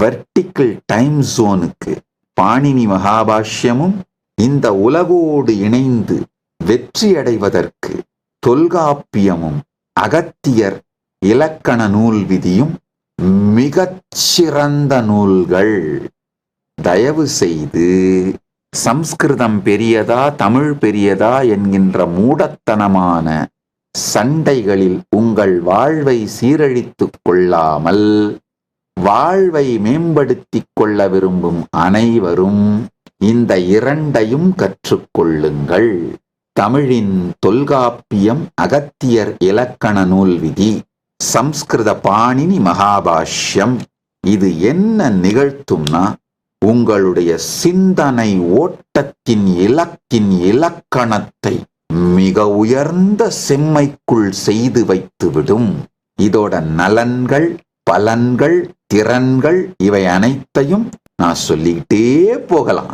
Vertical time ஜோனுக்கு பாணினி மகாபாஷ்யமும் இந்த உலகோடு இணைந்து வெற்றி அடைவதற்கு தொல்காப்பியமும் அகத்தியர் இலக்கண நூல் விதியும் மிகச்சிறந்த நூல்கள். தயவு செய்து சம்ஸ்கிருதம் பெரியதா தமிழ் பெரியதா என்கின்ற மூடத்தனமான சண்டைகளில் உங்கள் வாழ்வை சீரழித்துக் கொள்ளாமல் வாழ்வை மேம்படுத்திக் கொள்ள விரும்பும் அனைவரும் இந்த இரண்டையும் கற்றுக்கொள்ளுங்கள். தமிழின் தொல்காப்பியம் அகத்தியர் இலக்கண நூல் விதி, சம்ஸ்கிருத பாணினி மகாபாஷ்யம். இது என்ன நிகழ்த்தும்னா, உங்களுடைய சிந்தனை ஓட்டத்தின் இலக்கின் இலக்கணத்தை மிக உயர்ந்த செம்மைக்குள் செய்து வைத்துவிடும். இதோட நலன்கள், பலன்கள், திறன்கள் இவை அனைத்தையும் நான் சொல்லிக்கிட்டே போகலாம்.